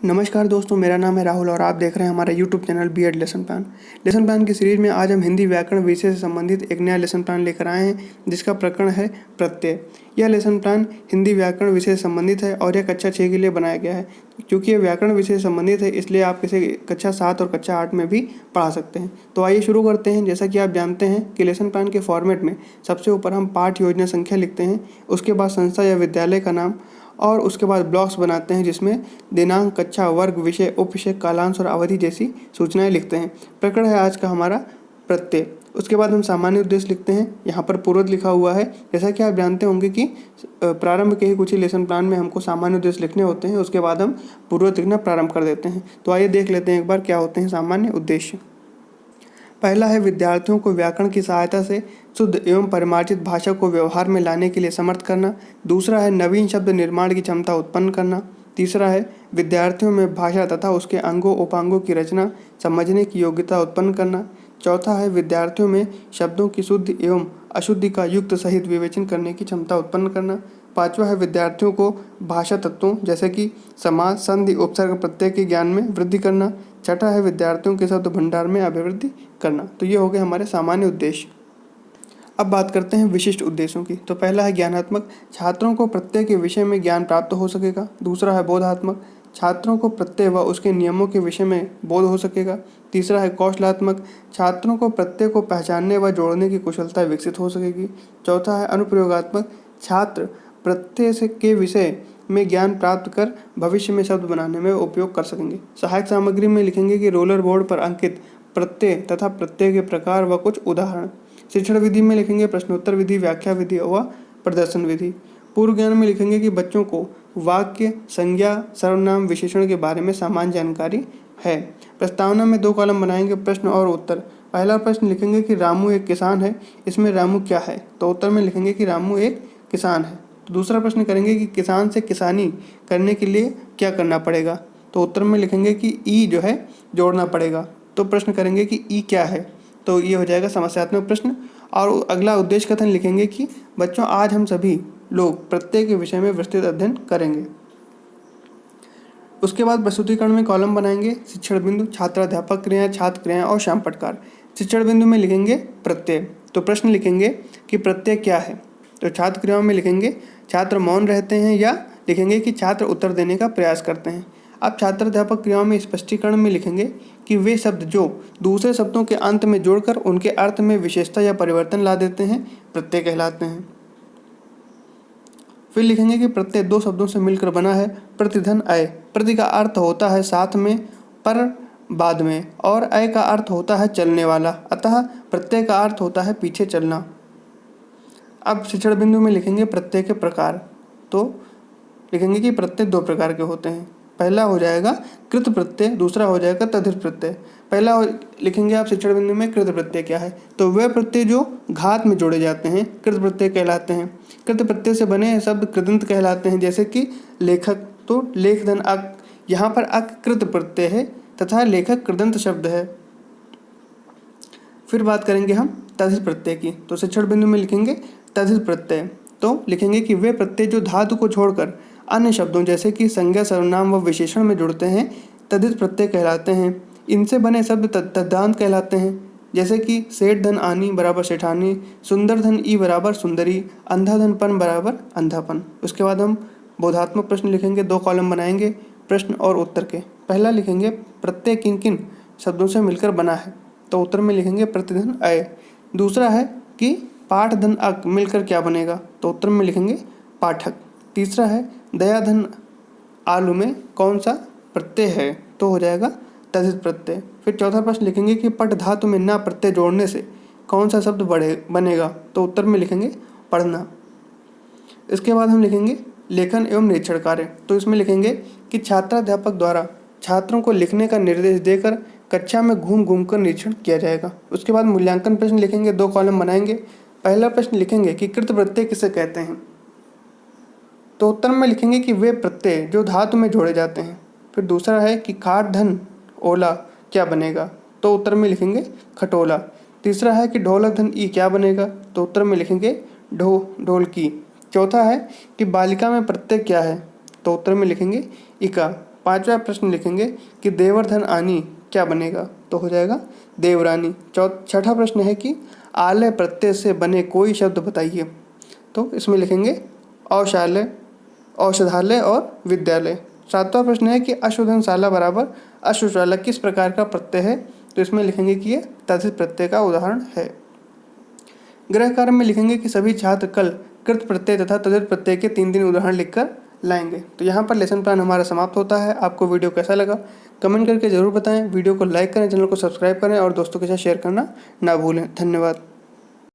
नमस्कार दोस्तों, मेरा नाम है राहुल और आप देख रहे हैं हमारा YouTube channel BEd lesson plan की सीरीज में आज हम हिंदी व्याकरण विषय से संबंधित एक नया लेसन प्लान लेकर आए हैं जिसका प्रकरण है प्रत्यय। यह लेसन प्लान हिंदी व्याकरण विषय से संबंधित है और यह कक्षा 6 के लिए बनाया गया है। क्योंकि यह व्याकरण विषय से संबंधित है इसलिए आप इसे कक्षा 7 और कक्षा 8 में भी पढ़ा सकते हैं। तो आइए शुरू करते हैं। जैसा कि आप जानते हैं कि लेसन प्लान के फॉर्मेट में सबसे ऊपर हम पाठ योजना संख्या लिखते हैं, उसके बाद संस्था या विद्यालय का नाम और उसके बाद ब्लॉक्स बनाते हैं जिसमें दिनांक, कक्षा, वर्ग, विषय, उपविषय, कालांश और अवधि जैसी सूचनाएं लिखते हैं। प्रकरण है आज का हमारा प्रत्यय। उसके बाद हम सामान्य उद्देश्य लिखते हैं। यहाँ पर पूर्वज लिखा हुआ है। जैसा कि आप जानते होंगे कि प्रारंभ के ही कुछ ही लेसन प्लान में हमको सामान्य उद्देश्य लिखने होते हैं, उसके बाद हम पूर्वज लिखना प्रारंभ कर देते हैं। तो आइए देख लेते हैं एक बार क्या होते हैं सामान्य उद्देश्य। पहला है विद्यार्थियों को व्याकरण की सहायता से शुद्ध एवं परिमार्जित भाषा को व्यवहार में लाने के लिए समर्थ करना। दूसरा है नवीन शब्द निर्माण की क्षमता उत्पन्न करना। तीसरा है विद्यार्थियों में भाषा तथा उसके अंगों उपांगों की रचना समझने की योग्यता उत्पन्न करना। चौथा है विद्यार्थियों में शब्दों की शुद्ध एवं अशुद्धि का युक्त सहित विवेचन करने की क्षमता उत्पन्न करना। पांचवा है विद्यार्थियों को भाषा तत्वों जैसे कि समास, संधि, उपसर्ग, प्रत्यय के ज्ञान में वृद्धि करना। छठा है विद्यार्थियों के शब्द भंडार में अभिवृद्धि करना। तो ये हो गए हमारे सामान्य उद्देश्य। अब बात करते हैं विशिष्ट उद्देश्यों की। तो पहला है ज्ञानात्मक, छात्रों को प्रत्यय के विषय में ज्ञान प्राप्त हो सकेगा। दूसरा है बोधात्मक, छात्रों को प्रत्यय व उसके नियमों के विषय में बोध हो सकेगा। तीसरा है कौशलात्मक, छात्रों को प्रत्यय को पहचानने व जोड़ने की कुशलता विकसित हो सकेगी। चौथा है अनुप्रयोगात्मक, छात्र प्रत्यय से के विषय में ज्ञान प्राप्त कर भविष्य में शब्द बनाने में उपयोग कर सकेंगे। सहायक सामग्री में लिखेंगे कि रोलर बोर्ड पर अंकित प्रत्यय तथा प्रत्यय के प्रकार व कुछ उदाहरण। शिक्षण विधि में लिखेंगे प्रश्नोत्तर विधि, व्याख्या विधि व प्रदर्शन विधि। पूर्व ज्ञान में लिखेंगे कि बच्चों को वाक्य, संज्ञा, सर्वनाम, विशेषण के बारे में सामान्य जानकारी है। प्रस्तावना में 2 कॉलम बनाएंगे, प्रश्न और उत्तर। पहला प्रश्न लिखेंगे कि रामू एक किसान है, इसमें रामू क्या है? तो उत्तर में लिखेंगे कि रामू एक किसान है। तो दूसरा प्रश्न करेंगे कि किसान से किसानी करने के लिए क्या करना पड़ेगा? तो उत्तर में लिखेंगे कि ई जो है जोड़ना पड़ेगा। तो प्रश्न करेंगे कि ई क्या है? तो ये हो जाएगा समस्यात्मक प्रश्न। और अगला उद्देश्य कथन लिखेंगे कि बच्चों आज हम सभी लोग प्रत्यय के विषय में विस्तृत अध्ययन करेंगे। उसके बाद प्रस्तुतिकरण में कॉलम बनाएंगे, शिक्षण बिंदु, छात्राध्यापक क्रियाएं, छात्र क्रियाएं और श्याम पटकार। शिक्षण बिंदु में लिखेंगे प्रत्यय। तो प्रश्न लिखेंगे कि प्रत्यय क्या है? तो छात्र क्रियाओं में लिखेंगे छात्र मौन रहते हैं या लिखेंगे कि छात्र उत्तर देने का प्रयास करते हैं। अब छात्राध्यापक क्रियाओं में स्पष्टीकरण में लिखेंगे कि वे शब्द जो दूसरे शब्दों के अंत में जोड़कर उनके अर्थ में विशेषता या परिवर्तन ला देते हैं प्रत्यय कहलाते हैं। फिर लिखेंगे कि प्रत्यय 2 शब्दों से मिलकर बना है, प्रतिधन अय। प्रति का अर्थ होता है साथ में, पर बाद में, और अय का अर्थ होता है चलने वाला, अतः प्रत्यय का अर्थ होता है पीछे चलना। अब शिक्षण बिंदु में लिखेंगे प्रत्यय के प्रकार। तो लिखेंगे कि प्रत्यय 2 प्रकार के होते हैं। पहला हो जाएगा कृत प्रत्यय, दूसरा हो जाएगा तद्धित प्रत्यय। पहला लिखेंगे आप शिक्षण बिंदु में कृत प्रत्यय क्या है? तो वे प्रत्यय जो घात में जोड़े जाते हैं कृत प्रत्यय कहलाते हैं। कृत प्रत्यय से बने शब्द कृदंत कहलाते हैं, जैसे कि लेखक। तो लेख धन अक, यहाँ पर अक कृत प्रत्यय है तथा लेखक कृदंत शब्द है। फिर बात करेंगे हम तद्धित प्रत्यय की। तो शिक्षण बिंदु में लिखेंगे तद्धित प्रत्यय। तो लिखेंगे कि वे प्रत्यय जो धातु को छोड़कर अन्य शब्दों जैसे कि संज्ञा, सर्वनाम व विशेषण में जुड़ते हैं तद्धित प्रत्यय कहलाते हैं। इनसे बने शब्द तद्धांत कहलाते हैं, जैसे कि सेठ धन आनी बराबर सेठानी, सुंदर धन ई बराबर सुंदरी, अंधा धन पन बराबर अंधापन। उसके बाद हम बोधात्मक प्रश्न लिखेंगे, 2 कॉलम बनाएंगे प्रश्न और उत्तर के। पहला लिखेंगे प्रत्यय किन किन शब्दों से मिलकर बना है? तो उत्तर में लिखेंगे प्रतिधन अय। दूसरा है कि पाठ धन अक मिलकर क्या बनेगा? तो उत्तर में लिखेंगे पाठक। तीसरा है दया धन आलू में कौन सा प्रत्यय है? तो हो जाएगा तद्धित प्रत्यय। फिर चौथा प्रश्न लिखेंगे कि पठ धातु में ना प्रत्यय जोड़ने से कौन सा शब्द बनेगा? तो उत्तर में लिखेंगे पढ़ना। इसके बाद हम लिखेंगे लेखन एवं निरीक्षण कार्य। तो इसमें लिखेंगे कि छात्राध्यापक द्वारा छात्रों को लिखने का निर्देश देकर कक्षा में घूम घूम कर निरीक्षण किया जाएगा। उसके बाद मूल्यांकन प्रश्न लिखेंगे, 2 कॉलम बनाएंगे। पहला प्रश्न लिखेंगे कि कृत प्रत्यय किसे कहते हैं? तो उत्तर में लिखेंगे कि वे प्रत्यय जो धातु में जोड़े जाते हैं। फिर दूसरा है कि खाट धन ओला क्या बनेगा? तो उत्तर में लिखेंगे खटोला। तीसरा है कि ढोलक धन ई क्या बनेगा? तो उत्तर में लिखेंगे ढोलकी। चौथा है कि बालिका में प्रत्यय क्या है? तो उत्तर में लिखेंगे इका। 5वां प्रश्न लिखेंगे कि देवर्धन आनी क्या बनेगा, तो हो जाएगा देवरानी। 6ठा प्रश्न है कि आलय प्रत्यय से बने कोई शब्द बताइए, तो इसमें लिखेंगे औषालय, औषधालय और विद्यालय। 7वां प्रश्न है कि अश्वधनशाला बराबर अश्वशाला किस प्रकार का प्रत्यय है, तो इसमें लिखेंगे कि ये तद्धित प्रत्यय का उदाहरण है। गृह कार्य में लिखेंगे कि सभी छात्र कल कृत प्रत्यय तथा तद्धित प्रत्यय के 3 उदाहरण लिखकर लाएंगे। तो यहाँ पर लेसन प्लान हमारा समाप्त होता है। आपको वीडियो कैसा लगा कमेंट करके ज़रूर बताएं। वीडियो को लाइक करें, चैनल को सब्सक्राइब करें और दोस्तों के साथ शेयर करना ना भूलें। धन्यवाद।